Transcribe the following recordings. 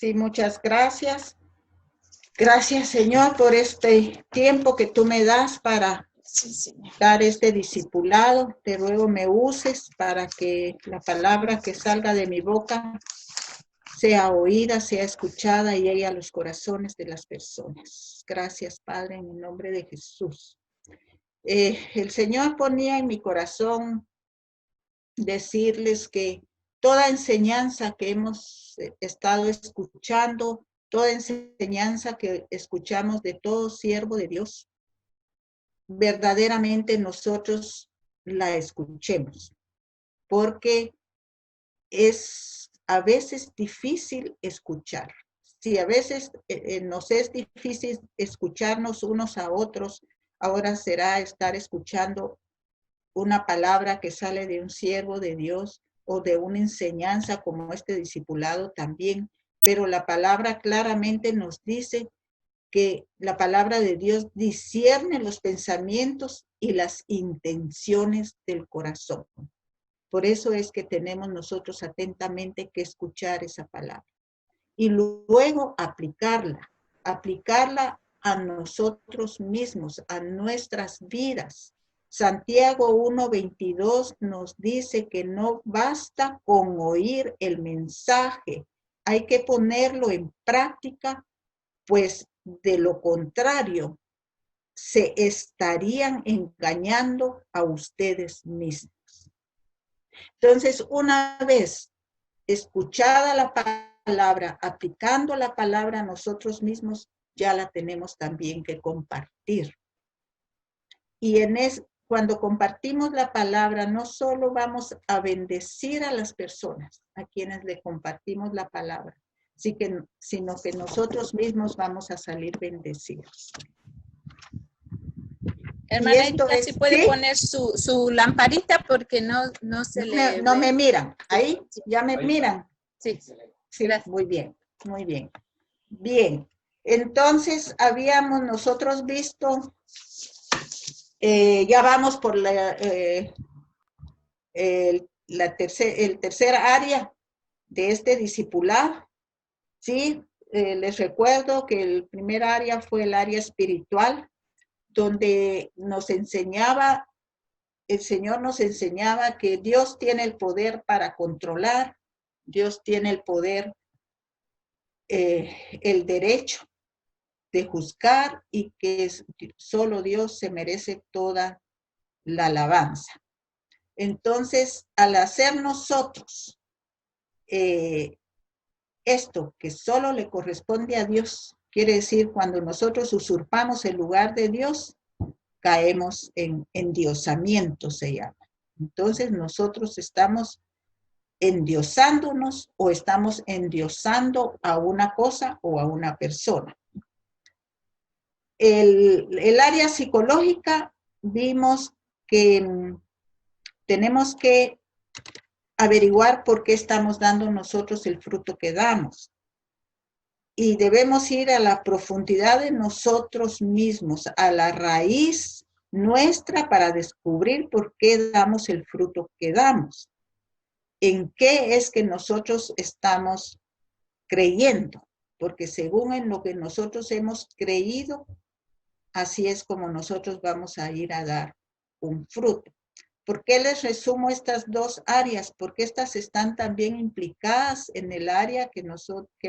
Sí, muchas gracias. Gracias, Señor, por este tiempo que tú me das para dar este discipulado. Te ruego me uses para que la palabra que salga de mi boca sea oída, sea escuchada y llegue a los corazones de las personas. Gracias, Padre, en el nombre de Jesús. El Señor ponía en mi corazón decirles que toda enseñanza que hemos estado escuchando, toda enseñanza que escuchamos de todo siervo de Dios, verdaderamente nosotros la escuchemos, porque es a veces difícil escuchar. Si a veces nos es difícil escucharnos unos a otros, ahora será estar escuchando una palabra que sale de un siervo de Dios o de una enseñanza como este discipulado también, pero la palabra claramente nos dice que la palabra de Dios discierne los pensamientos y las intenciones del corazón. Por eso es que tenemos nosotros atentamente que escuchar esa palabra y luego aplicarla a nosotros mismos, a nuestras vidas. Santiago 1:22 nos dice que no basta con oír el mensaje, hay que ponerlo en práctica, pues de lo contrario se estarían engañando a ustedes mismos. Entonces, una vez escuchada la palabra, aplicando la palabra a nosotros mismos, ya la tenemos también que compartir. Y cuando compartimos la palabra, no solo vamos a bendecir a las personas a quienes le compartimos la palabra, sino que nosotros mismos vamos a salir bendecidos. Hermanita, si puede ¿sí? poner su lamparita porque no se le No ve. me miran. Ahí, ya me miran. Sí, sí, muy bien, muy bien. Bien, entonces habíamos nosotros visto, ya vamos por el tercer área de este discipulado, ¿sí? Les recuerdo que el primer área fue el área espiritual, donde nos enseñaba, el Señor nos enseñaba que Dios tiene el poder para controlar, Dios tiene el poder, el derecho de juzgar y que solo Dios se merece toda la alabanza. Entonces, al hacer nosotros esto que solo le corresponde a Dios, quiere decir cuando nosotros usurpamos el lugar de Dios, caemos en endiosamiento, se llama. Entonces, nosotros estamos endiosándonos o estamos endiosando a una cosa o a una persona. El área psicológica, vimos que tenemos que averiguar por qué estamos dando nosotros el fruto que damos. Y debemos ir a la profundidad de nosotros mismos, a la raíz nuestra para descubrir por qué damos el fruto que damos. En qué es que nosotros estamos creyendo, porque según en lo que nosotros hemos creído, así es como nosotros vamos a ir a dar un fruto. ¿Por qué les resumo estas dos áreas? Porque estas están también implicadas en el área que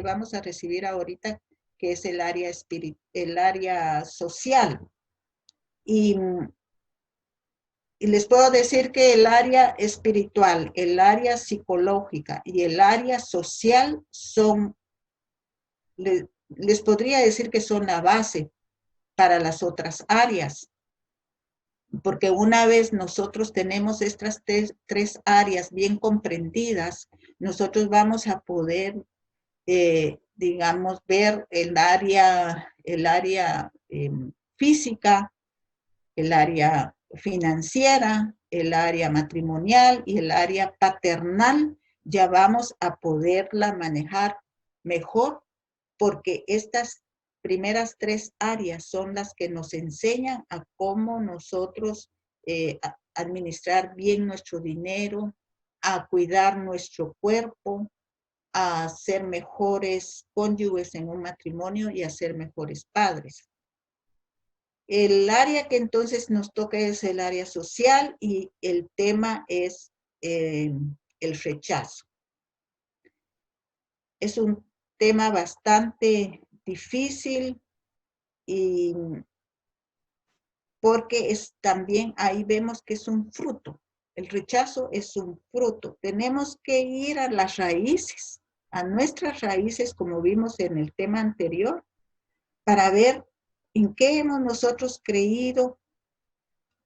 vamos a recibir ahorita, que es el área social. Y les puedo decir que el área espiritual, el área psicológica y el área social les podría decir que son la base para las otras áreas. Porque una vez nosotros tenemos estas tres áreas bien comprendidas, nosotros vamos a poder, digamos, ver el área física, el área financiera, el área matrimonial y el área paternal. Ya vamos a poderla manejar mejor porque estas primeras tres áreas son las que nos enseñan a cómo nosotros administrar bien nuestro dinero, a cuidar nuestro cuerpo, a ser mejores cónyuges en un matrimonio y a ser mejores padres. El área que entonces nos toca es el área social y el tema es el rechazo. Es un tema bastante difícil y porque también ahí vemos que es un fruto. El rechazo es un fruto. Tenemos que ir a las raíces, a nuestras raíces, como vimos en el tema anterior, para ver en qué hemos nosotros creído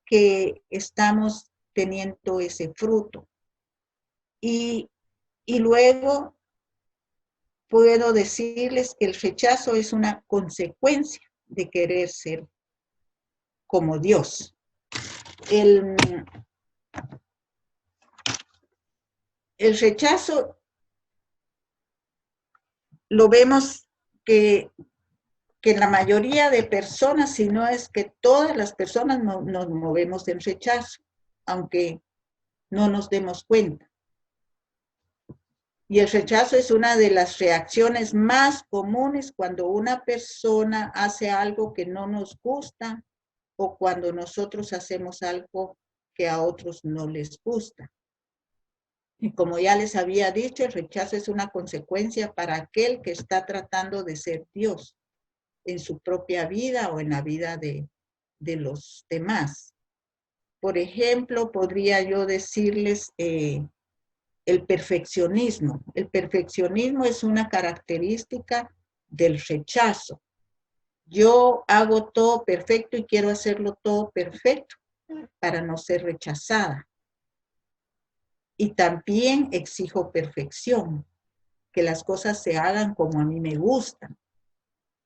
que estamos teniendo ese fruto. Y luego puedo decirles que el rechazo es una consecuencia de querer ser como Dios. El rechazo lo vemos que la mayoría de personas, si no es que todas las personas nos movemos en rechazo, aunque no nos demos cuenta. Y el rechazo es una de las reacciones más comunes cuando una persona hace algo que no nos gusta o cuando nosotros hacemos algo que a otros no les gusta. Y como ya les había dicho, el rechazo es una consecuencia para aquel que está tratando de ser Dios en su propia vida o en la vida de los demás. Por ejemplo, podría yo decirles el perfeccionismo. El perfeccionismo es una característica del rechazo. Yo hago todo perfecto y quiero hacerlo todo perfecto para no ser rechazada. Y también exijo perfección, que las cosas se hagan como a mí me gustan.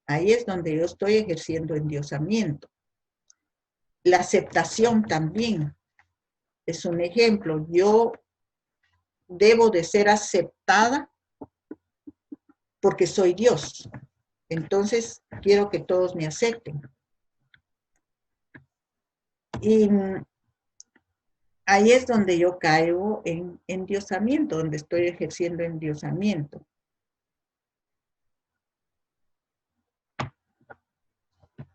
Ahí es donde yo estoy ejerciendo endiosamiento. La aceptación también es un ejemplo. Yo debo de ser aceptada porque soy Dios. Entonces, quiero que todos me acepten. Y ahí es donde yo caigo en endiosamiento, donde estoy ejerciendo endiosamiento.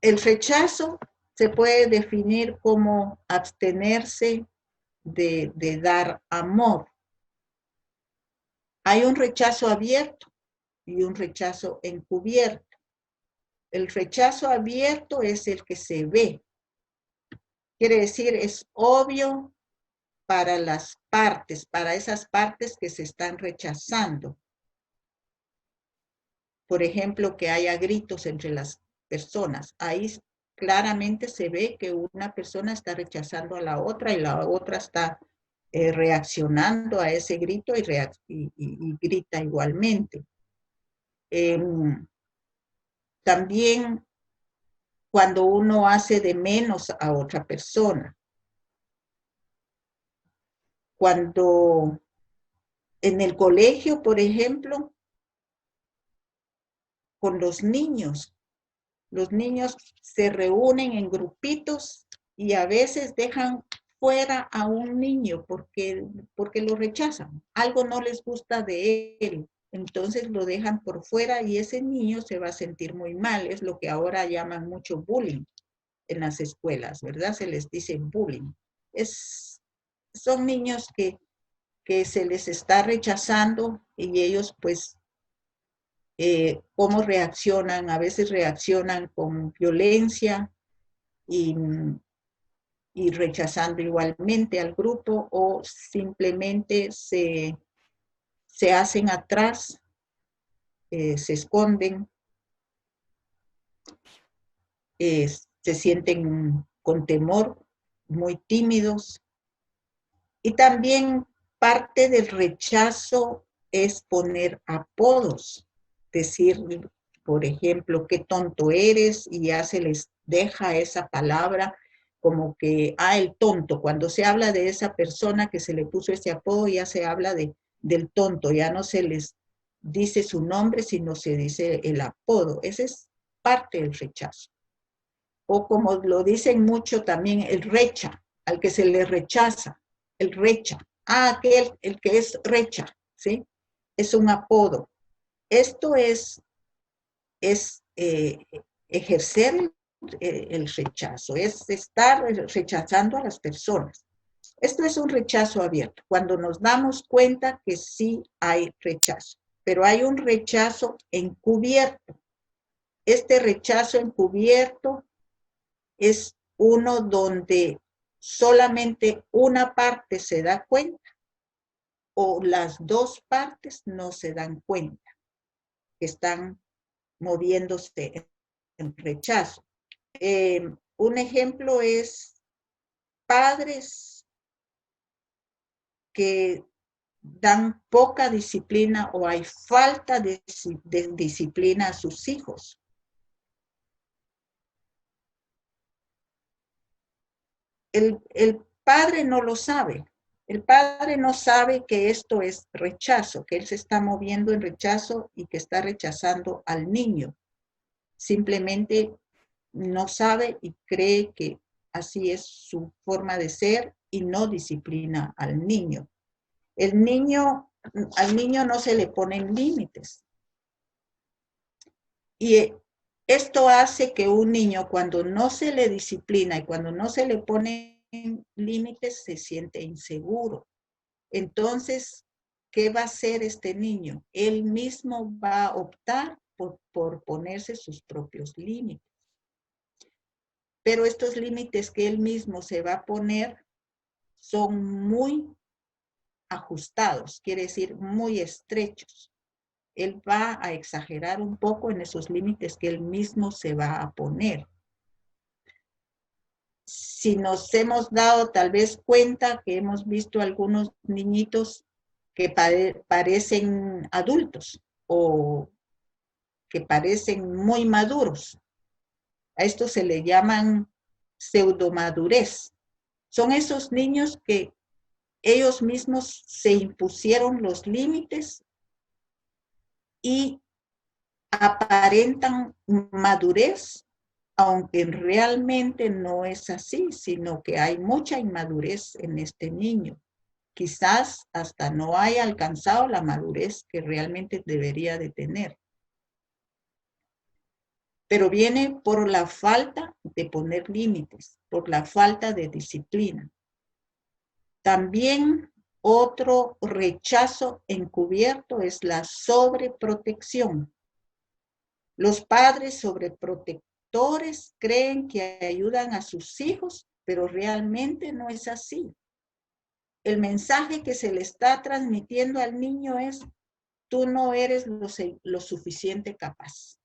El rechazo se puede definir como abstenerse de dar amor. Hay un rechazo abierto y un rechazo encubierto. El rechazo abierto es el que se ve. Quiere decir, es obvio para las partes, para esas partes que se están rechazando. Por ejemplo, que haya gritos entre las personas. Ahí claramente se ve que una persona está rechazando a la otra y la otra está reaccionando a ese grito y grita igualmente. También cuando uno hace de menos a otra persona. Cuando en el colegio, por ejemplo, con los niños se reúnen en grupitos y a veces dejan fuera a un niño porque lo rechazan. Algo no les gusta de él, entonces lo dejan por fuera y ese niño se va a sentir muy mal. Es lo que ahora llaman mucho bullying en las escuelas, ¿verdad? Se les dice bullying. Son niños que se les está rechazando y ellos pues cómo reaccionan, a veces reaccionan con violencia y rechazando igualmente al grupo o simplemente se hacen atrás, se esconden, se sienten con temor, muy tímidos. Y también parte del rechazo es poner apodos, decir, por ejemplo, qué tonto eres, y ya se les deja esa palabra como que, el tonto. Cuando se habla de esa persona que se le puso ese apodo, ya se habla del tonto, ya no se les dice su nombre, sino se dice el apodo. Ese es parte del rechazo. O como lo dicen mucho también, el recha, al que se le rechaza, el recha. Aquel, el que es recha, ¿sí? es un apodo. Esto es ejercer el rechazo, es estar rechazando a las personas. Esto es un rechazo abierto, cuando nos damos cuenta que sí hay rechazo, pero hay un rechazo encubierto. Este rechazo encubierto es uno donde solamente una parte se da cuenta o las dos partes no se dan cuenta que están moviéndose en rechazo. Un ejemplo es padres que dan poca disciplina o hay falta de disciplina a sus hijos. El padre no lo sabe. El padre no sabe que esto es rechazo, que él se está moviendo en rechazo y que está rechazando al niño. Simplemente no sabe y cree que así es su forma de ser y no disciplina al niño. Al niño no se le ponen límites. Y esto hace que un niño, cuando no se le disciplina y cuando no se le ponen límites, se siente inseguro. Entonces, ¿qué va a hacer este niño? Él mismo va a optar por ponerse sus propios límites. Pero estos límites que él mismo se va a poner son muy ajustados, quiere decir muy estrechos. Él va a exagerar un poco en esos límites que él mismo se va a poner. Si nos hemos dado tal vez cuenta que hemos visto algunos niñitos que parecen adultos o que parecen muy maduros. A esto se le llaman pseudomadurez. Son esos niños que ellos mismos se impusieron los límites y aparentan madurez, aunque realmente no es así, sino que hay mucha inmadurez en este niño. Quizás hasta no haya alcanzado la madurez que realmente debería de tener. Pero viene por la falta de poner límites, por la falta de disciplina. También otro rechazo encubierto es la sobreprotección. Los padres sobreprotectores creen que ayudan a sus hijos, pero realmente no es así. El mensaje que se le está transmitiendo al niño es: tú no eres lo suficiente capaz.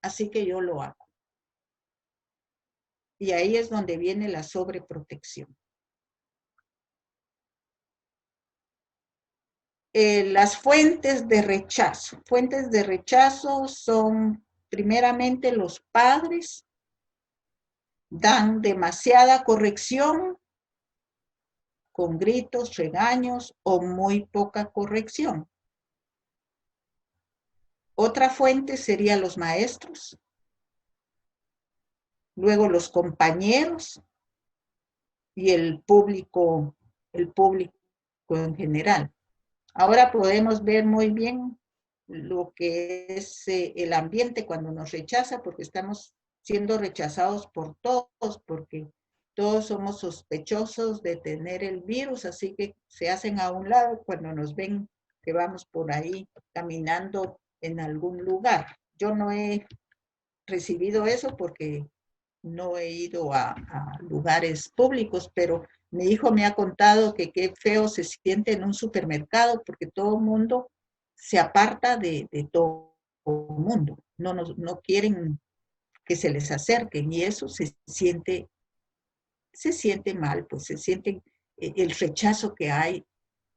Así que yo lo hago. Y ahí es donde viene la sobreprotección. Las fuentes de rechazo. Fuentes de rechazo son primeramente los padres. Dan demasiada corrección con gritos, regaños o muy poca corrección. Otra fuente sería los maestros. Luego los compañeros y el público en general. Ahora podemos ver muy bien lo que es el ambiente cuando nos rechaza, porque estamos siendo rechazados por todos, porque todos somos sospechosos de tener el virus, así que se hacen a un lado cuando nos ven que vamos por ahí caminando en algún lugar. Yo no he recibido eso porque no he ido a lugares públicos, pero mi hijo me ha contado que qué feo se siente en un supermercado porque todo el mundo se aparta de todo el mundo. No quieren que se les acerquen y eso se siente mal, pues se siente el rechazo que hay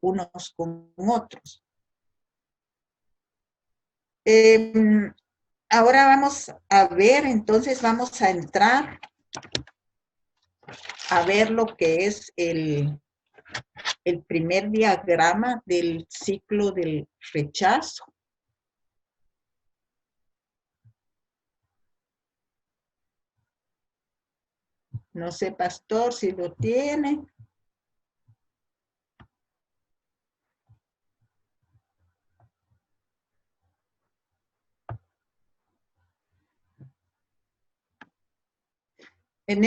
unos con otros. Ahora vamos a ver, entonces vamos a entrar a ver lo que es el primer diagrama del ciclo del rechazo. No sé, pastor, si lo tiene. En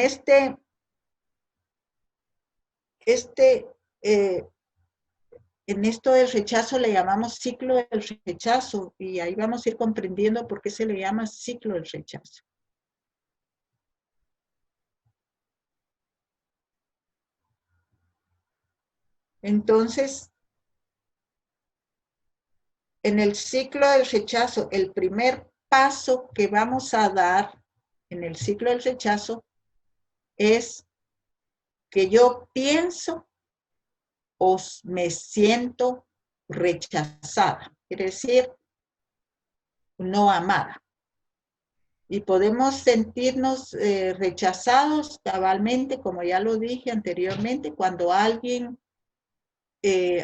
en esto del rechazo le llamamos ciclo del rechazo, y ahí vamos a ir comprendiendo por qué se le llama ciclo del rechazo. Entonces, en el ciclo del rechazo, el primer paso que vamos a dar en el ciclo del rechazo es que yo pienso o me siento rechazada, quiere decir no amada. Y podemos sentirnos rechazados cabalmente, como ya lo dije anteriormente, cuando alguien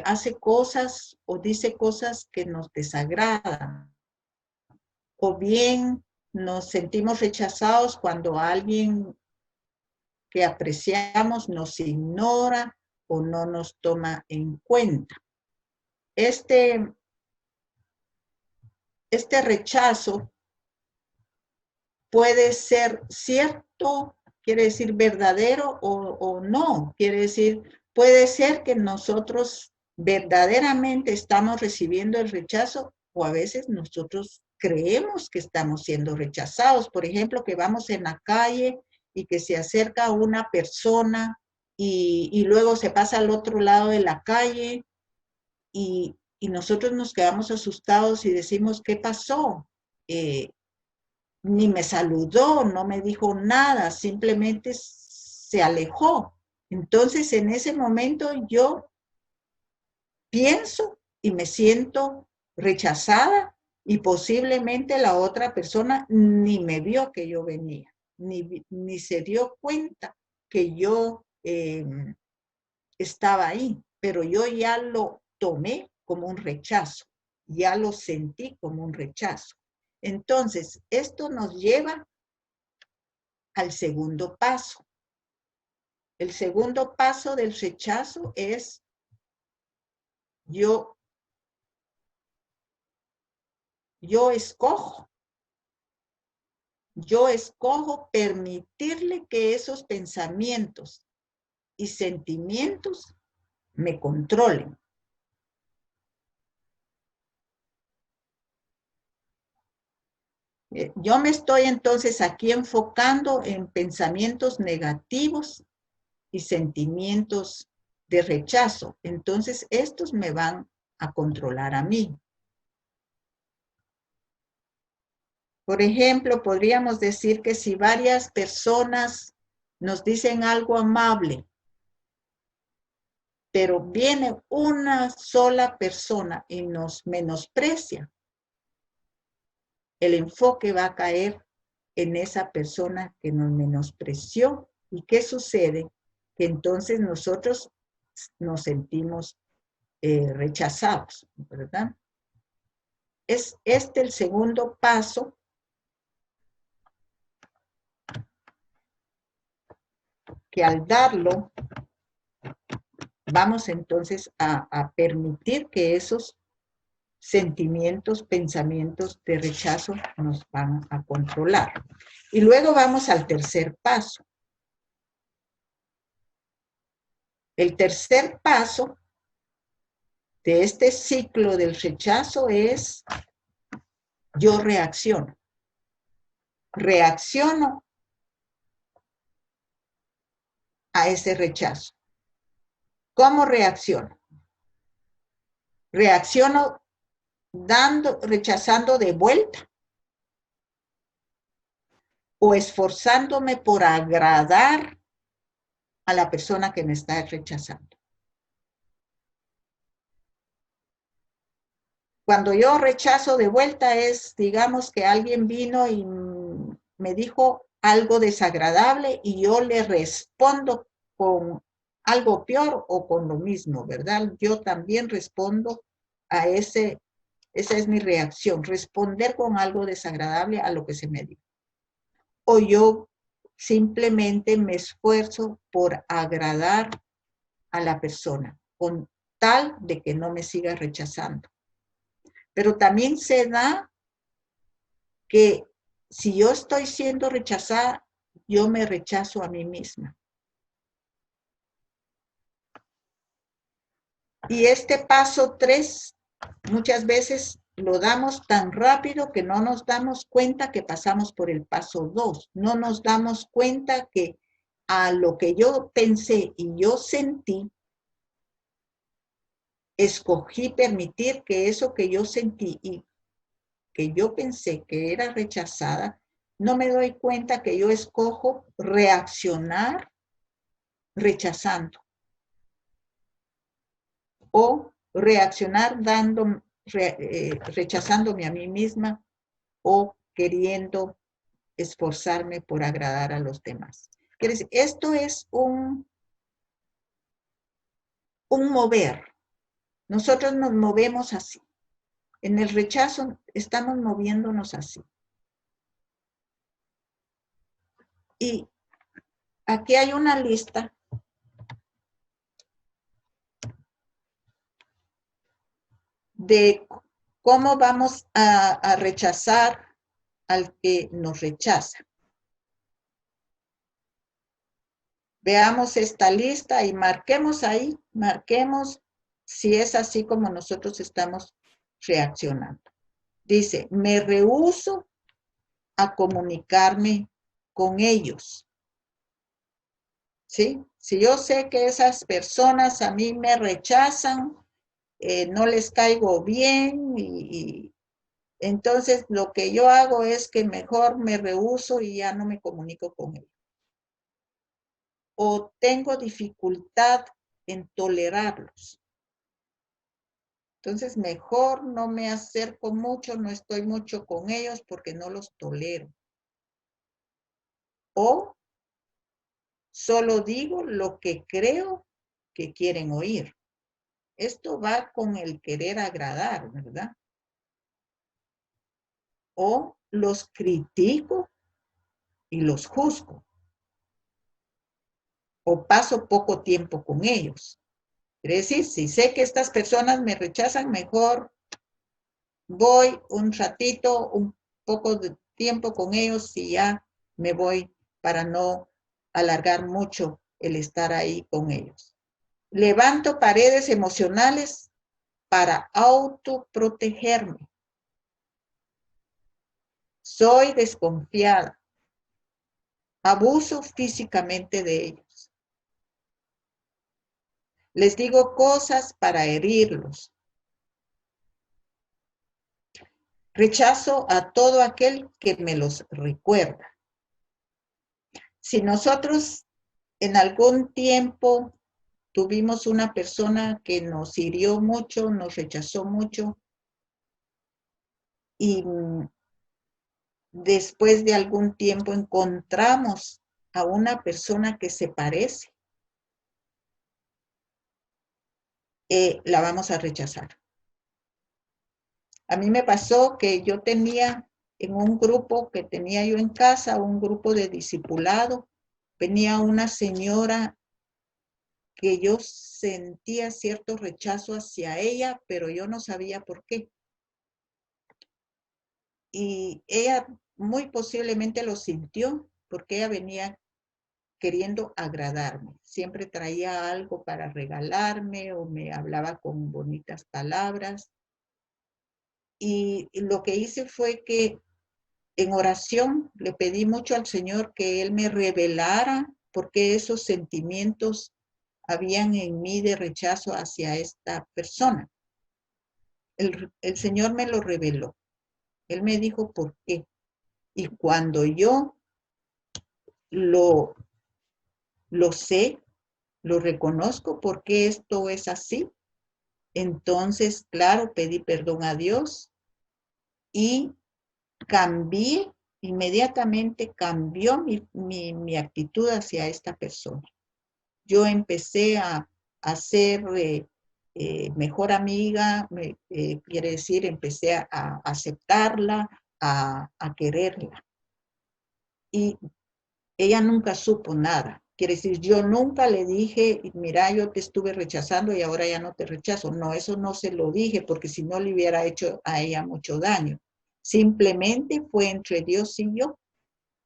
hace cosas o dice cosas que nos desagradan. O bien nos sentimos rechazados cuando alguien que apreciamos nos ignora o no nos toma en cuenta. Este rechazo puede ser cierto, quiere decir verdadero, o no, quiere decir, puede ser que nosotros verdaderamente estamos recibiendo el rechazo, o a veces nosotros creemos que estamos siendo rechazados. Por ejemplo, que vamos en la calle y que se acerca una persona y luego se pasa al otro lado de la calle y nosotros nos quedamos asustados y decimos, ¿qué pasó? Ni me saludó, no me dijo nada, simplemente se alejó. Entonces, en ese momento yo pienso y me siento rechazada, y posiblemente la otra persona ni me vio que yo venía, ni se dio cuenta que yo estaba ahí, pero yo ya lo tomé como un rechazo, ya lo sentí como un rechazo. Entonces, esto nos lleva al segundo paso. El segundo paso del rechazo es yo escojo permitirle que esos pensamientos y sentimientos me controlen. Yo me estoy entonces aquí enfocando en pensamientos negativos y sentimientos de rechazo. Entonces, estos me van a controlar a mí. Por ejemplo, podríamos decir que si varias personas nos dicen algo amable, pero viene una sola persona y nos menosprecia, el enfoque va a caer en esa persona que nos menospreció. ¿Y qué sucede? Que entonces nosotros nos sentimos rechazados, ¿verdad? Es este el segundo paso que al darlo, vamos entonces a permitir que esos sentimientos, pensamientos de rechazo nos van a controlar. Y luego vamos al tercer paso. El tercer paso de este ciclo del rechazo es yo reacciono. Reacciono a ese rechazo. ¿Cómo reacciono? Reacciono rechazando de vuelta, o esforzándome por agradar a la persona que me está rechazando. Cuando yo rechazo de vuelta es, digamos que alguien vino y me dijo algo desagradable y yo le respondo con algo peor o con lo mismo, ¿verdad? Yo también respondo a esa es mi reacción, responder con algo desagradable a lo que se me dijo. O yo simplemente me esfuerzo por agradar a la persona, con tal de que no me siga rechazando. Pero también se da que si yo estoy siendo rechazada, yo me rechazo a mí misma. Y este paso 3, muchas veces lo damos tan rápido que no nos damos cuenta que pasamos por el paso 2. No nos damos cuenta que a lo que yo pensé y yo sentí, escogí permitir que eso que yo sentí y que yo pensé que era rechazada, no me doy cuenta que yo escojo reaccionar rechazando o reaccionar rechazándome a mí misma o queriendo esforzarme por agradar a los demás. Quiere decir, esto es un mover. Nosotros nos movemos así. En el rechazo estamos moviéndonos así. Y aquí hay una lista de cómo vamos a rechazar al que nos rechaza. Veamos esta lista y marquemos ahí, marquemos si es así como nosotros estamos reaccionando. Dice, me rehúso a comunicarme con ellos. ¿Sí? Si yo sé que esas personas a mí me rechazan, no les caigo bien y entonces lo que yo hago es que mejor me rehúso y ya no me comunico con ellos. O tengo dificultad en tolerarlos. Entonces mejor no me acerco mucho, no estoy mucho con ellos porque no los tolero. O solo digo lo que creo que quieren oír. Esto va con el querer agradar, ¿verdad? O los critico y los juzgo. O paso poco tiempo con ellos. Quiere decir, si sé que estas personas me rechazan, mejor voy un ratito, un poco de tiempo con ellos y ya me voy para no alargar mucho el estar ahí con ellos. Levanto paredes emocionales para autoprotegerme. Soy desconfiada. Abuso físicamente de ellos. Les digo cosas para herirlos. Rechazo a todo aquel que me los recuerda. Si nosotros en algún tiempo tuvimos una persona que nos hirió mucho, nos rechazó mucho, y después de algún tiempo encontramos a una persona que se parece, la vamos a rechazar. A mí me pasó que yo tenía en un grupo que tenía yo en casa, un grupo de discipulado, venía una señora que yo sentía cierto rechazo hacia ella, pero yo no sabía por qué. Y ella muy posiblemente lo sintió porque ella venía queriendo agradarme. Siempre traía algo para regalarme o me hablaba con bonitas palabras. Y lo que hice fue que en oración le pedí mucho al Señor que Él me revelara por qué esos sentimientos habían en mí de rechazo hacia esta persona. El Señor me lo reveló. Él me dijo por qué. Y cuando yo lo sé, lo reconozco por qué esto es así, entonces, claro, pedí perdón a Dios y cambié, inmediatamente cambió mi actitud hacia esta persona. Yo empecé a ser mejor amiga, quiere decir, empecé a aceptarla, a quererla. Y ella nunca supo nada. Quiere decir, yo nunca le dije, mira, yo te estuve rechazando y ahora ya no te rechazo. No, eso no se lo dije porque si no le hubiera hecho a ella mucho daño. Simplemente fue entre Dios y yo.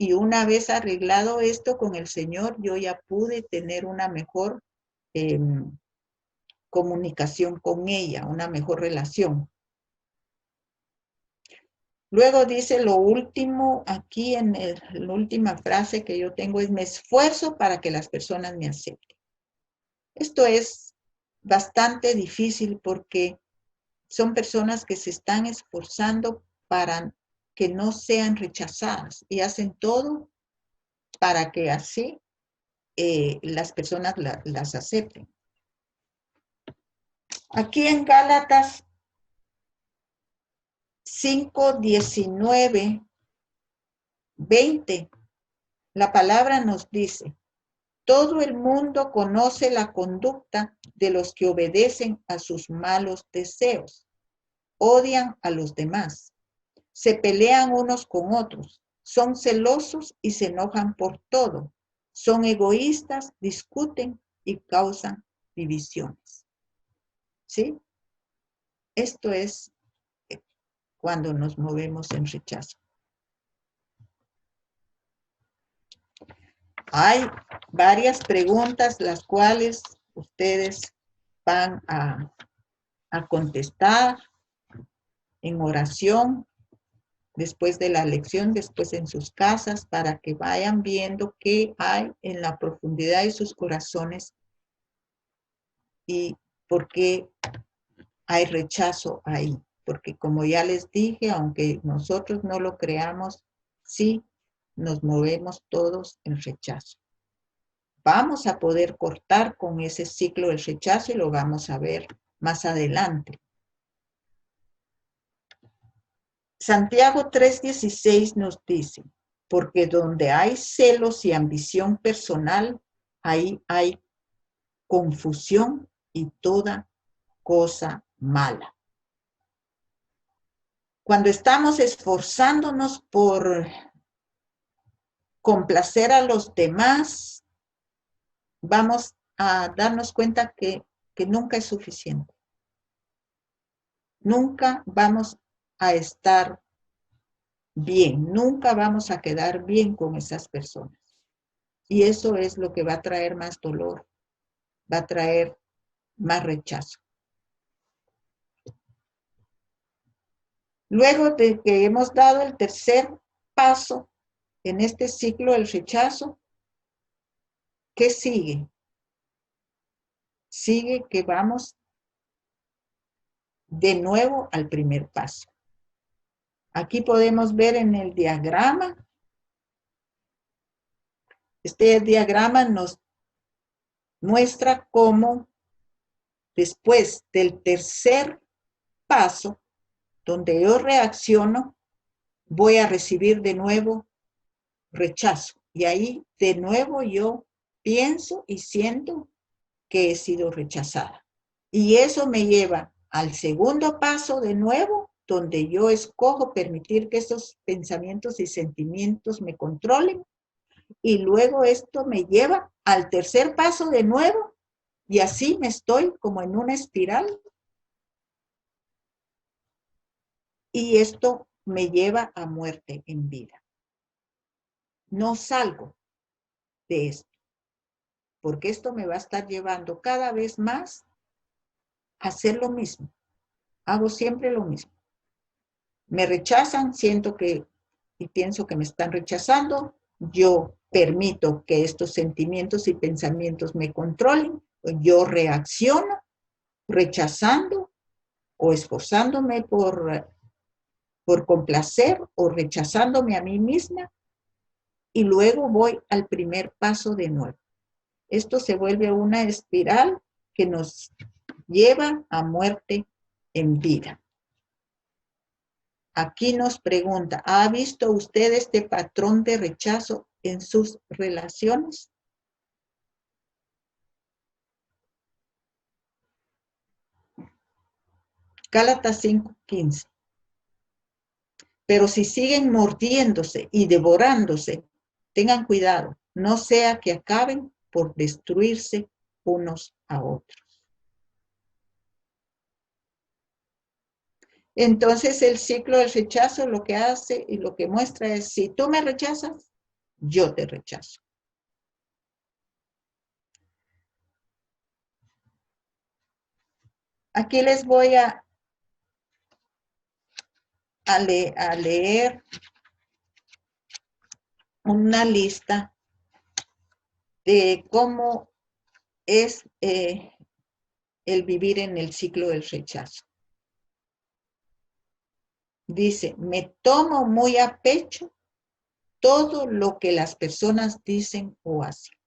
Y una vez arreglado esto con el Señor, yo ya pude tener una mejor comunicación con ella, una mejor relación. Luego dice lo último, aquí en la última frase que yo tengo es: me esfuerzo para que las personas me acepten. Esto es bastante difícil porque son personas que se están esforzando para que no sean rechazadas y hacen todo para que así las personas las acepten. Aquí en Gálatas 5, 19, 20, la palabra nos dice: todo el mundo conoce la conducta de los que obedecen a sus malos deseos. Odian a los demás. Se pelean unos con otros. Son celosos y se enojan por todo. Son egoístas, discuten y causan divisiones. ¿Sí? Esto es cuando nos movemos en rechazo. Hay varias preguntas las cuales ustedes van a contestar en oración después de la lección, después en sus casas, para que vayan viendo qué hay en la profundidad de sus corazones y por qué hay rechazo ahí. Porque como ya les dije, aunque nosotros no lo creamos, sí nos movemos todos en rechazo. Vamos a poder cortar con ese ciclo del rechazo y lo vamos a ver más adelante. Santiago 3:16 nos dice: porque donde hay celos y ambición personal, ahí hay confusión y toda cosa mala. Cuando estamos esforzándonos por complacer a los demás, vamos a darnos cuenta que nunca es suficiente. Nunca vamos a estar bien, nunca vamos a quedar bien con esas personas. Y eso es lo que va a traer más dolor, va a traer más rechazo. Luego de que hemos dado el tercer paso en este ciclo del rechazo, ¿qué sigue? Sigue que vamos de nuevo al primer paso. Aquí podemos ver en el diagrama. Este diagrama nos muestra cómo después del tercer paso, donde yo reacciono, voy a recibir de nuevo rechazo. Y ahí de nuevo yo pienso y siento que he sido rechazada. Y eso me lleva al segundo paso de nuevo, donde yo escojo permitir que esos pensamientos y sentimientos me controlen. Y luego esto me lleva al tercer paso de nuevo, y así me estoy como en una espiral. Y esto me lleva a muerte en vida. No salgo de esto, porque esto me va a estar llevando cada vez más a hacer lo mismo. Hago siempre lo mismo. Me rechazan, siento que y pienso que me están rechazando. Yo permito que estos sentimientos y pensamientos me controlen. Yo reacciono rechazando o esforzándome por complacer o rechazándome a mí misma. Y luego voy al primer paso de nuevo. Esto se vuelve una espiral que nos lleva a muerte en vida. Aquí nos pregunta: ¿ha visto usted este patrón de rechazo en sus relaciones? Gálatas 5:15. Pero si siguen mordiéndose y devorándose, tengan cuidado, no sea que acaben por destruirse unos a otros. Entonces el ciclo del rechazo lo que hace y lo que muestra es: si tú me rechazas, yo te rechazo. Aquí les voy a leer una lista de cómo es el vivir en el ciclo del rechazo. Dice, me tomo muy a pecho todo lo que las personas dicen o hacen.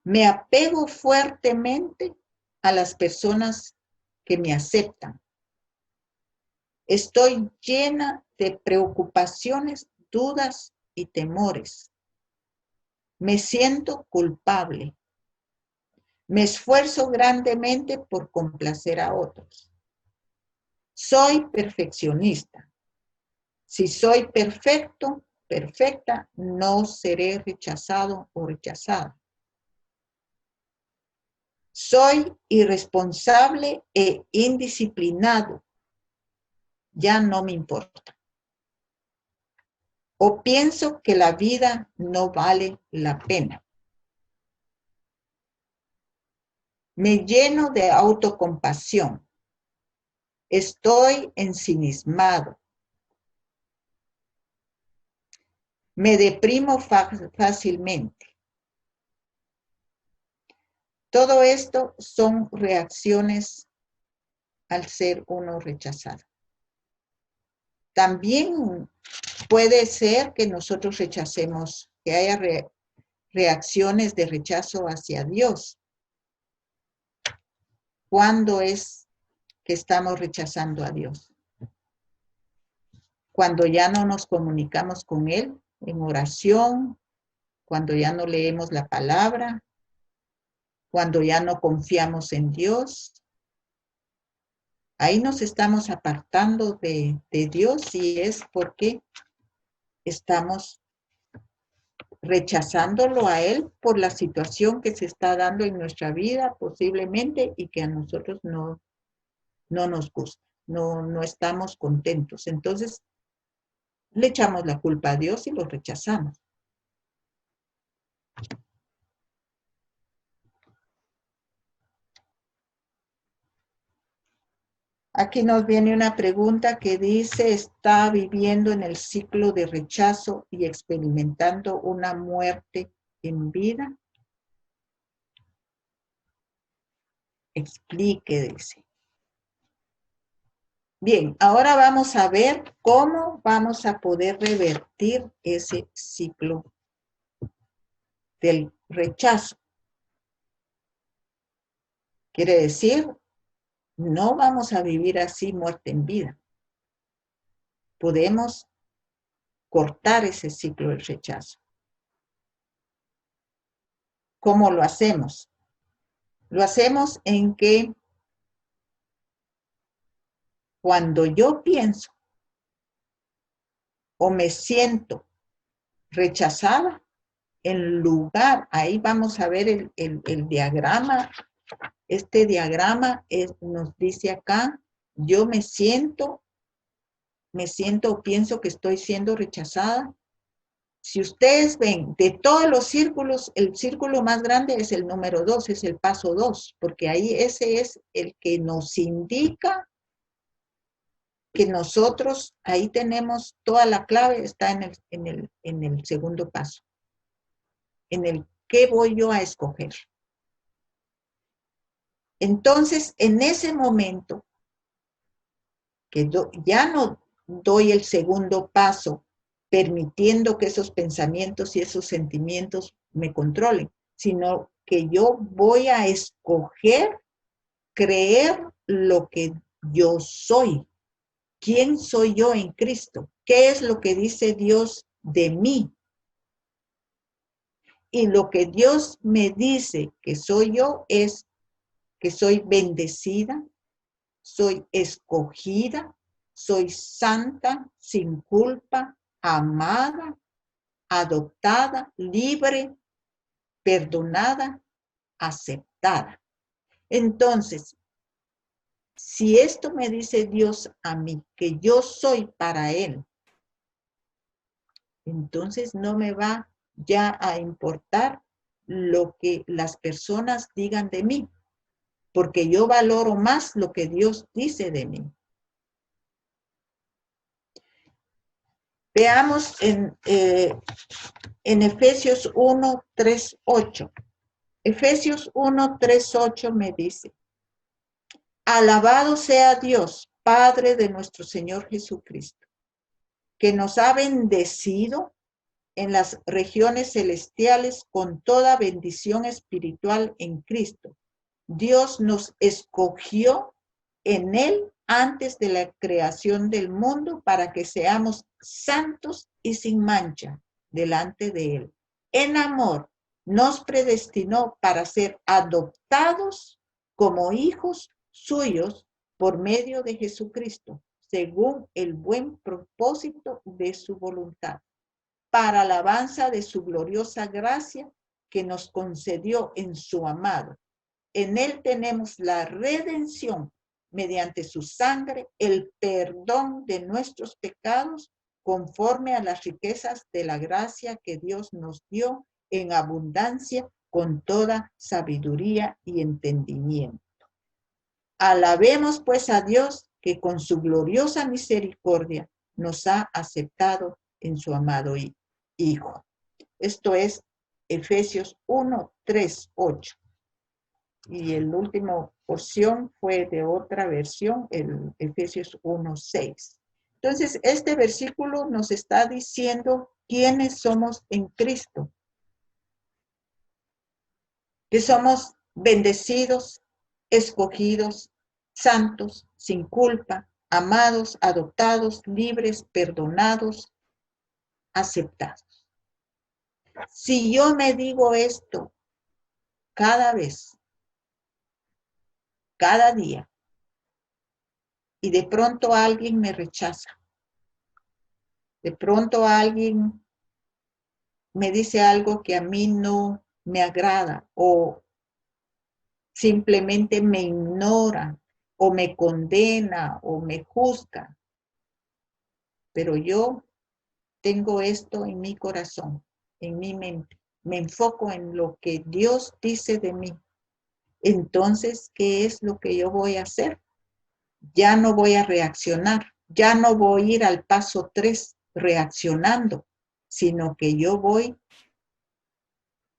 Me apego fuertemente a las personas que me aceptan. Estoy llena de preocupaciones, dudas y temores. Me siento culpable. Me esfuerzo grandemente por complacer a otros. Soy perfeccionista. Si soy perfecto, perfecta, no seré rechazado o rechazada. Soy irresponsable e indisciplinado. Ya no me importa. O pienso que la vida no vale la pena. Me lleno de autocompasión. Estoy ensimismado. Me deprimo fácilmente. Todo esto son reacciones al ser uno rechazado. También puede ser que nosotros rechacemos, que haya reacciones de rechazo hacia Dios. ¿Cuándo es que estamos rechazando a Dios? Cuando ya no nos comunicamos con Él en oración, cuando ya no leemos la palabra, cuando ya no confiamos en Dios. Ahí nos estamos apartando de Dios y es porque estamos rechazándolo a Él por la situación que se está dando en nuestra vida posiblemente y que a nosotros no nos gusta, no estamos contentos. Entonces, le echamos la culpa a Dios y lo rechazamos. Aquí nos viene una pregunta que dice, ¿está viviendo en el ciclo de rechazo y experimentando una muerte en vida? Explique, dice. Bien, ahora vamos a ver cómo vamos a poder revertir ese ciclo del rechazo. Quiere decir, no vamos a vivir así muerte en vida. Podemos cortar ese ciclo del rechazo. ¿Cómo lo hacemos? Lo hacemos en que cuando yo pienso o me siento rechazada, en lugar, ahí vamos a ver el diagrama. Este diagrama nos dice acá, yo me siento o pienso que estoy siendo rechazada. Si ustedes ven, de todos los círculos, el círculo más grande es el número 2, es el paso 2, porque ahí ese es el que nos indica que nosotros, ahí tenemos toda la clave, está en el segundo paso, en el qué voy yo a escoger. Entonces, en ese momento, que ya no doy el segundo paso, permitiendo que esos pensamientos y esos sentimientos me controlen, sino que yo voy a escoger creer lo que yo soy. ¿Quién soy yo en Cristo? ¿Qué es lo que dice Dios de mí? Y lo que Dios me dice que soy yo es que soy bendecida, soy escogida, soy santa, sin culpa, amada, adoptada, libre, perdonada, aceptada. Entonces, si esto me dice Dios a mí, que yo soy para Él, entonces no me va ya a importar lo que las personas digan de mí, porque yo valoro más lo que Dios dice de mí. Veamos en Efesios 1, 3, 8. Efesios 1, 3, 8 me dice: alabado sea Dios, Padre de nuestro Señor Jesucristo, que nos ha bendecido en las regiones celestiales con toda bendición espiritual en Cristo. Dios nos escogió en Él antes de la creación del mundo para que seamos santos y sin mancha delante de Él. En amor nos predestinó para ser adoptados como hijos suyos por medio de Jesucristo, según el buen propósito de su voluntad, para alabanza de su gloriosa gracia que nos concedió en su amado. En él tenemos la redención mediante su sangre, el perdón de nuestros pecados, conforme a las riquezas de la gracia que Dios nos dio en abundancia con toda sabiduría y entendimiento. Alabemos pues a Dios, que con su gloriosa misericordia nos ha aceptado en su amado Hijo. Esto es Efesios 1, 3, 8. Y el último porción fue de otra versión, el Efesios 1, 6. Entonces, este versículo nos está diciendo quiénes somos en Cristo. Que somos bendecidos, escogidos, santos, sin culpa, amados, adoptados, libres, perdonados, aceptados. Si yo me digo esto cada vez, cada día, y de pronto alguien me rechaza, de pronto alguien me dice algo que a mí no me agrada, o simplemente me ignora, o me condena, o me juzga, pero yo tengo esto en mi corazón, en mi mente, me enfoco en lo que Dios dice de mí. Entonces, ¿qué es lo que yo voy a hacer? Ya no voy a reaccionar, ya no voy a ir al paso 3 reaccionando, sino que yo voy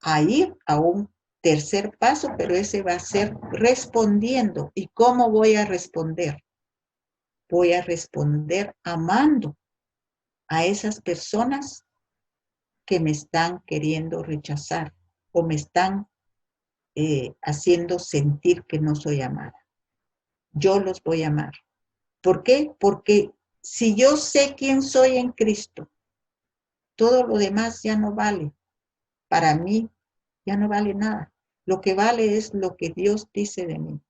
a ir a un tercer paso, pero ese va a ser respondiendo. ¿Y cómo voy a responder? Voy a responder amando a esas personas que me están queriendo rechazar o me están haciendo sentir que no soy amada. Yo los voy a amar. ¿Por qué? Porque si yo sé quién soy en Cristo, todo lo demás ya no vale. Para mí ya no vale nada. Lo que vale es lo que Dios dice de mí.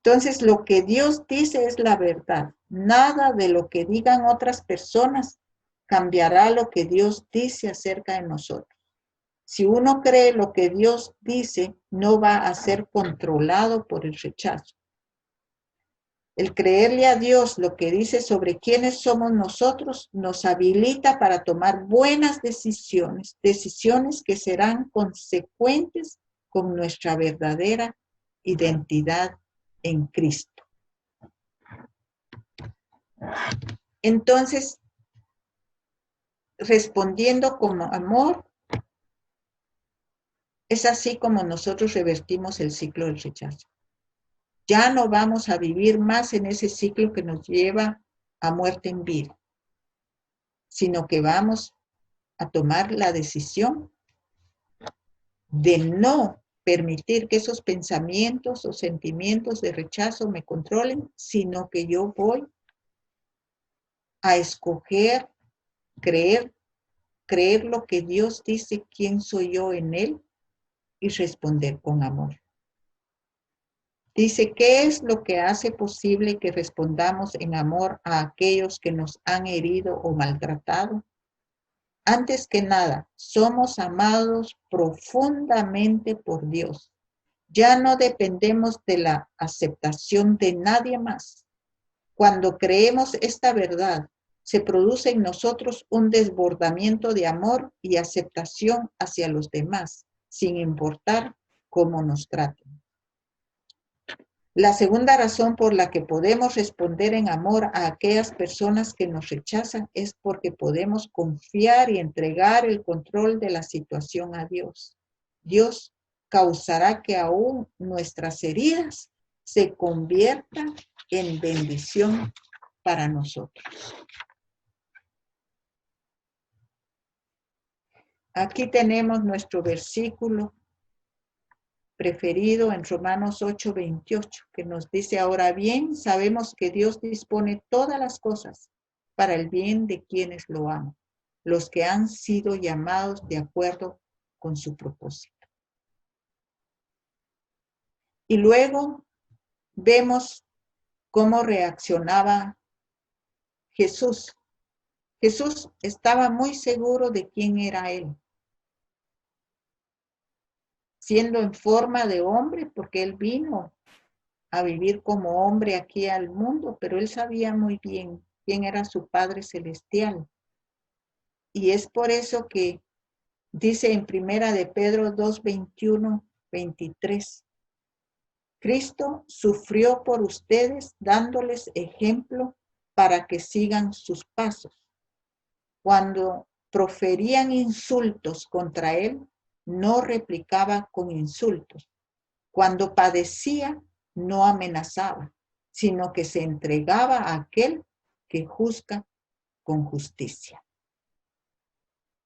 Entonces, lo que Dios dice es la verdad. Nada de lo que digan otras personas cambiará lo que Dios dice acerca de nosotros. Si uno cree lo que Dios dice, no va a ser controlado por el rechazo. El creerle a Dios lo que dice sobre quiénes somos nosotros nos habilita para tomar buenas decisiones, decisiones que serán consecuentes con nuestra verdadera identidad en Cristo. Entonces, respondiendo con amor, es así como nosotros revertimos el ciclo del rechazo. Ya no vamos a vivir más en ese ciclo que nos lleva a muerte en vida, sino que vamos a tomar la decisión de no permitir que esos pensamientos o sentimientos de rechazo me controlen, sino que yo voy a escoger, creer lo que Dios dice, quién soy yo en Él, y responder con amor. Dice, ¿qué es lo que hace posible que respondamos en amor a aquellos que nos han herido o maltratado? Antes que nada, somos amados profundamente por Dios. Ya no dependemos de la aceptación de nadie más. Cuando creemos esta verdad, se produce en nosotros un desbordamiento de amor y aceptación hacia los demás, sin importar cómo nos traten. La segunda razón por la que podemos responder en amor a aquellas personas que nos rechazan es porque podemos confiar y entregar el control de la situación a Dios. Dios causará que aún nuestras heridas se conviertan en bendición para nosotros. Aquí tenemos nuestro versículo preferido en Romanos 8:28, que nos dice: ahora bien, sabemos que Dios dispone todas las cosas para el bien de quienes lo aman, los que han sido llamados de acuerdo con su propósito. Y luego vemos cómo reaccionaba Jesús. Jesús estaba muy seguro de quién era Él, siendo en forma de hombre, porque Él vino a vivir como hombre aquí al mundo, pero Él sabía muy bien quién era su Padre Celestial. Y es por eso que dice en Primera de Pedro 2:21, 23, Cristo sufrió por ustedes dándoles ejemplo para que sigan sus pasos. Cuando proferían insultos contra Él, no replicaba con insultos. Cuando padecía, no amenazaba, sino que se entregaba a aquel que juzga con justicia.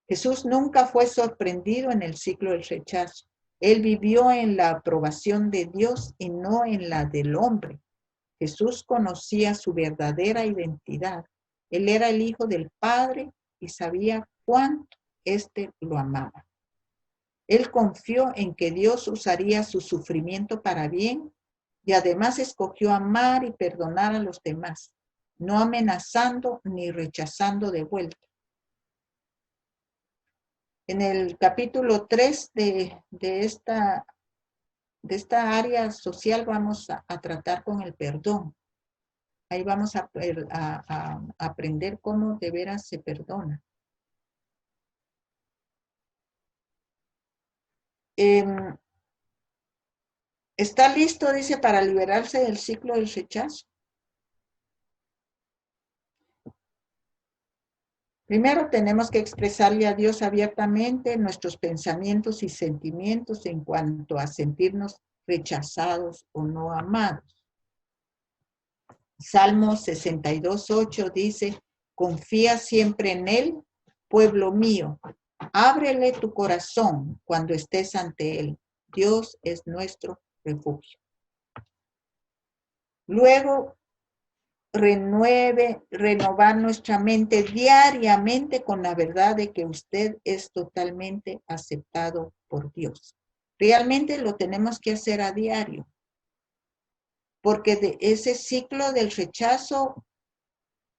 Jesús nunca fue sorprendido en el ciclo del rechazo. Él vivió en la aprobación de Dios y no en la del hombre. Jesús conocía su verdadera identidad. Él era el Hijo del Padre y sabía cuánto éste lo amaba. Él confió en que Dios usaría su sufrimiento para bien y además escogió amar y perdonar a los demás, no amenazando ni rechazando de vuelta. En el capítulo 3 de esta área social vamos a tratar con el perdón. Ahí vamos a aprender cómo de veras se perdona. ¿Está listo, dice, para liberarse del ciclo del rechazo? Primero tenemos que expresarle a Dios abiertamente nuestros pensamientos y sentimientos en cuanto a sentirnos rechazados o no amados. Salmo 62:8 dice: confía siempre en Él, pueblo mío. Ábrele tu corazón cuando estés ante Él. Dios es nuestro refugio. Luego, renovar nuestra mente diariamente con la verdad de que usted es totalmente aceptado por Dios. Realmente lo tenemos que hacer a diario, porque de ese ciclo del rechazo,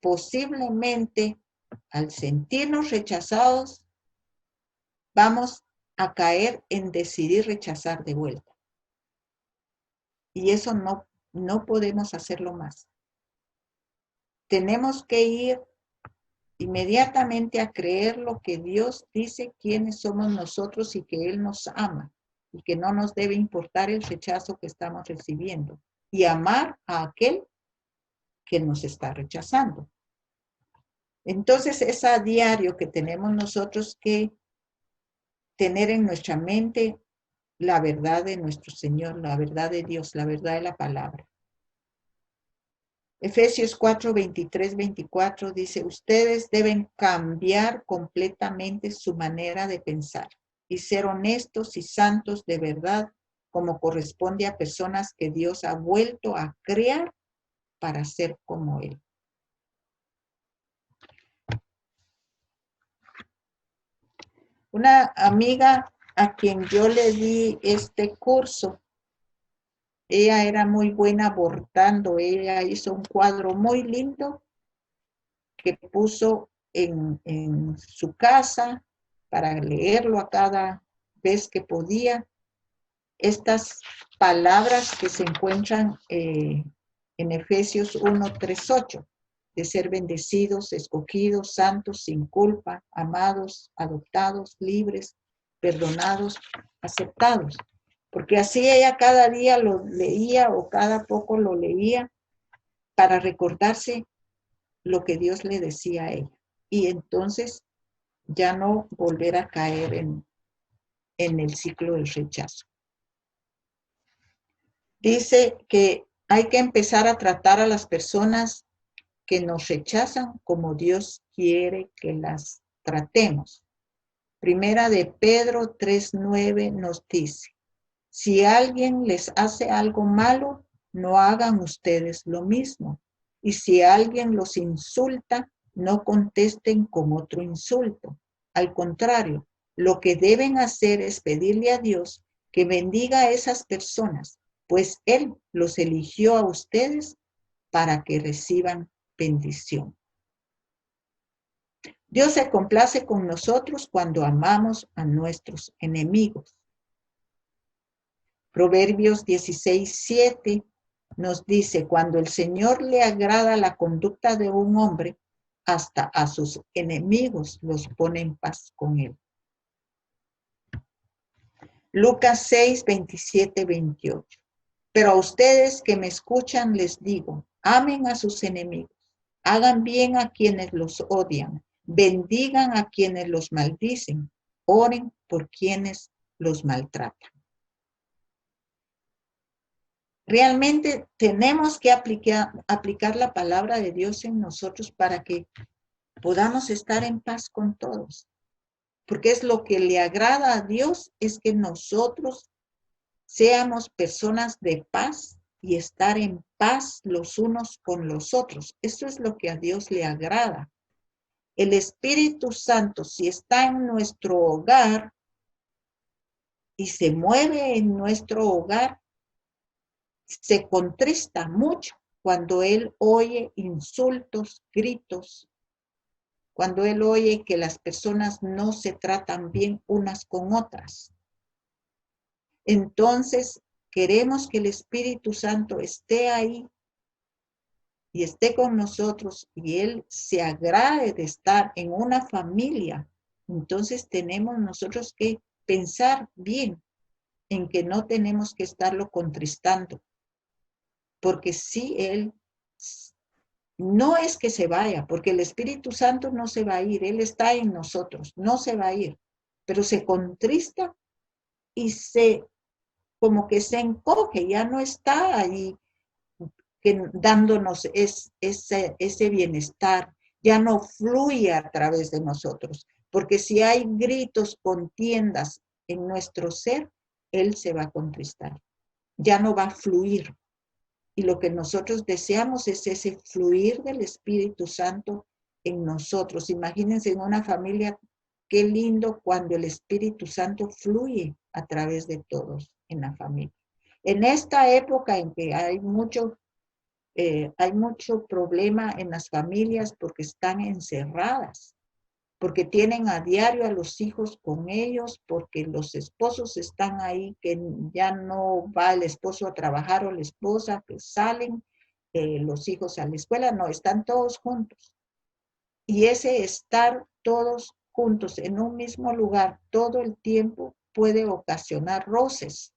posiblemente al sentirnos rechazados, vamos a caer en decidir rechazar de vuelta. Y eso no podemos hacerlo más. Tenemos que ir inmediatamente a creer lo que Dios dice quiénes somos nosotros y que Él nos ama y que no nos debe importar el rechazo que estamos recibiendo y amar a aquel que nos está rechazando. Entonces es a diario que tenemos nosotros que tener en nuestra mente la verdad de nuestro Señor, la verdad de Dios, la verdad de la palabra. Efesios 4:23-24 dice: ustedes deben cambiar completamente su manera de pensar y ser honestos y santos de verdad, como corresponde a personas que Dios ha vuelto a crear para ser como Él. Una amiga a quien yo le di este curso, ella era muy buena bordando. Ella hizo un cuadro muy lindo que puso en su casa para leerlo a cada vez que podía. Estas palabras que se encuentran en Efesios 1:3-8. de ser bendecidos, escogidos, santos, sin culpa, amados, adoptados, libres, perdonados, aceptados. Porque así ella cada día lo leía o cada poco lo leía para recordarse lo que Dios le decía a ella. Y entonces ya no volver a caer en el ciclo del rechazo. Dice que hay que empezar a tratar a las personas que nos rechazan como Dios quiere que las tratemos. Primera de Pedro 3:9 nos dice, si alguien les hace algo malo, no hagan ustedes lo mismo. Y si alguien los insulta, no contesten con otro insulto. Al contrario, lo que deben hacer es pedirle a Dios que bendiga a esas personas, pues Él los eligió a ustedes para que reciban bendición. Dios se complace con nosotros cuando amamos a nuestros enemigos. Proverbios 16:7 nos dice, cuando el Señor le agrada la conducta de un hombre, hasta a sus enemigos los pone en paz con él. Lucas 6:27-28. Pero a ustedes que me escuchan les digo, amen a sus enemigos, hagan bien a quienes los odian, bendigan a quienes los maldicen, oren por quienes los maltratan. Realmente tenemos que aplicar la palabra de Dios en nosotros para que podamos estar en paz con todos. Porque es lo que le agrada a Dios, es que nosotros seamos personas de paz y estar en paz los unos con los otros. Eso es lo que a Dios le agrada. El Espíritu Santo, si está en nuestro hogar y se mueve en nuestro hogar, se contrista mucho cuando Él oye insultos, gritos, cuando Él oye que las personas no se tratan bien unas con otras. Entonces, queremos que el Espíritu Santo esté ahí y esté con nosotros y Él se agrade de estar en una familia. Entonces, tenemos nosotros que pensar bien en que no tenemos que estarlo contristando. Porque si Él no es que se vaya, porque el Espíritu Santo no se va a ir, Él está en nosotros, no se va a ir, pero se contrista y como que se encoge, ya no está ahí dándonos ese bienestar, ya no fluye a través de nosotros, porque si hay gritos, contiendas en nuestro ser, Él se va a contristar, ya no va a fluir. Y lo que nosotros deseamos es ese fluir del Espíritu Santo en nosotros. Imagínense en una familia, qué lindo cuando el Espíritu Santo fluye a través de todos en la familia. En esta época en que hay mucho problema en las familias porque están encerradas, porque tienen a diario a los hijos con ellos, porque los esposos están ahí, que ya no va el esposo a trabajar o la esposa, que salen los hijos a la escuela, no, están todos juntos. Y ese estar todos juntos en un mismo lugar todo el tiempo puede ocasionar roces.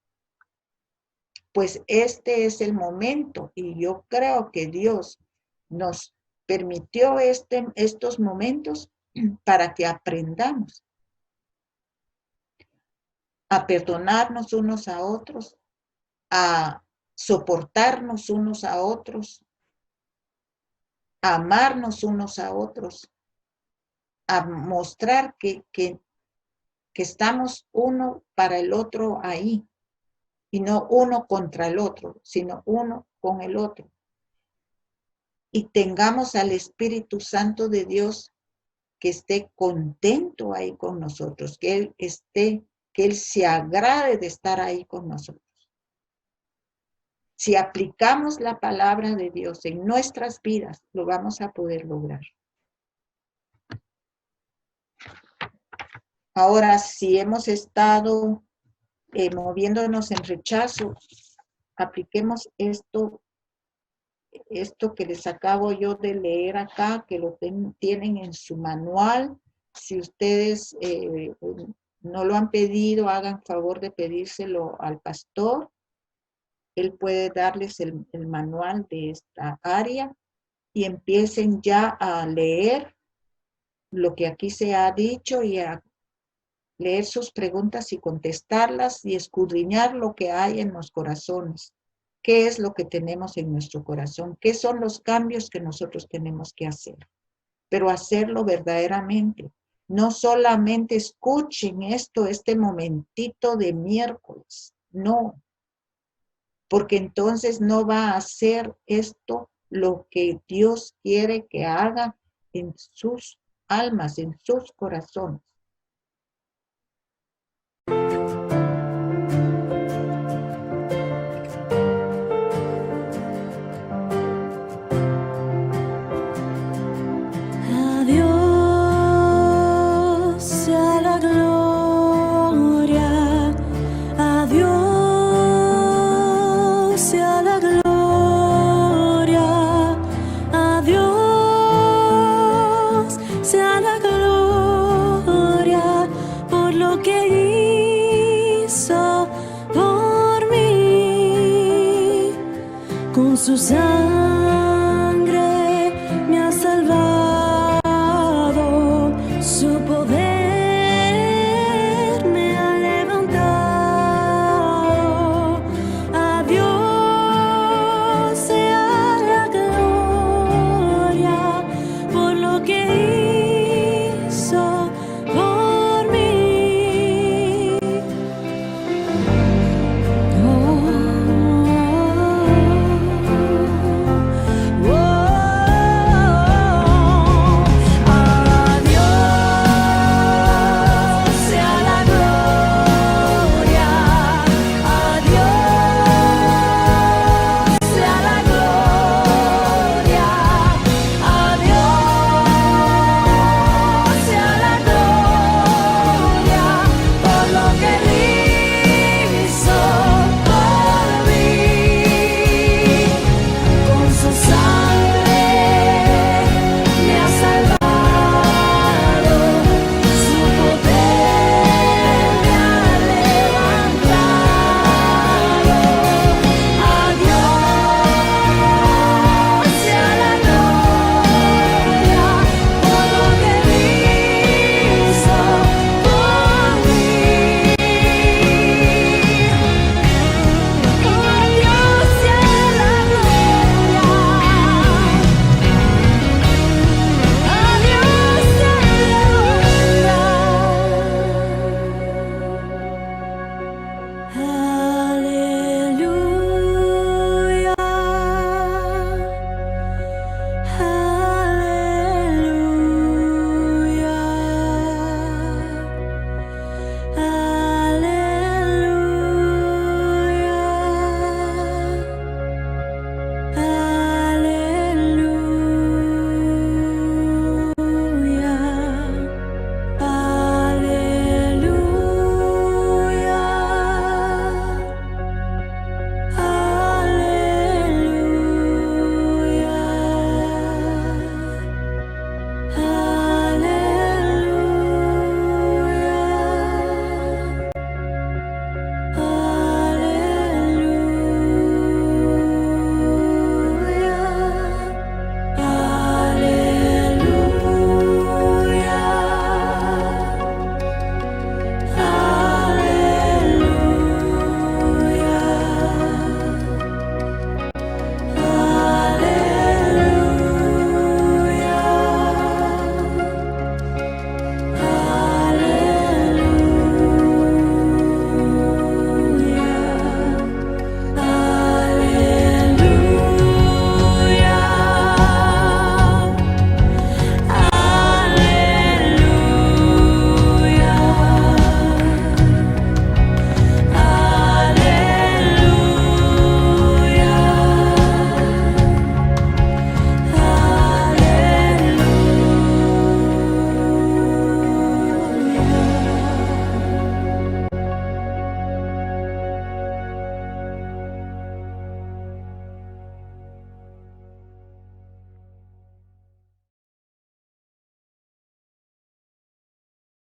Pues este es el momento y yo creo que Dios nos permitió estos momentos para que aprendamos a perdonarnos unos a otros, a soportarnos unos a otros, a amarnos unos a otros, a mostrar que estamos uno para el otro ahí, y no uno contra el otro, sino uno con el otro. Y tengamos al Espíritu Santo de Dios que esté contento ahí con nosotros, que Él se agrade de estar ahí con nosotros. Si aplicamos la palabra de Dios en nuestras vidas, lo vamos a poder lograr. Ahora, si hemos estado moviéndonos en rechazo, apliquemos esto esto que les acabo yo de leer acá, que lo tienen en su manual. Si ustedes no lo han pedido, hagan favor de pedírselo al pastor. Él puede darles el manual de esta área y empiecen ya a leer lo que aquí se ha dicho y a leer sus preguntas y contestarlas y escudriñar lo que hay en los corazones. ¿Qué es lo que tenemos en nuestro corazón? ¿Qué son los cambios que nosotros tenemos que hacer? Pero hacerlo verdaderamente. No solamente escuchen este momentito de miércoles. No. Porque entonces no va a hacer esto lo que Dios quiere que haga en sus almas, en sus corazones. Sus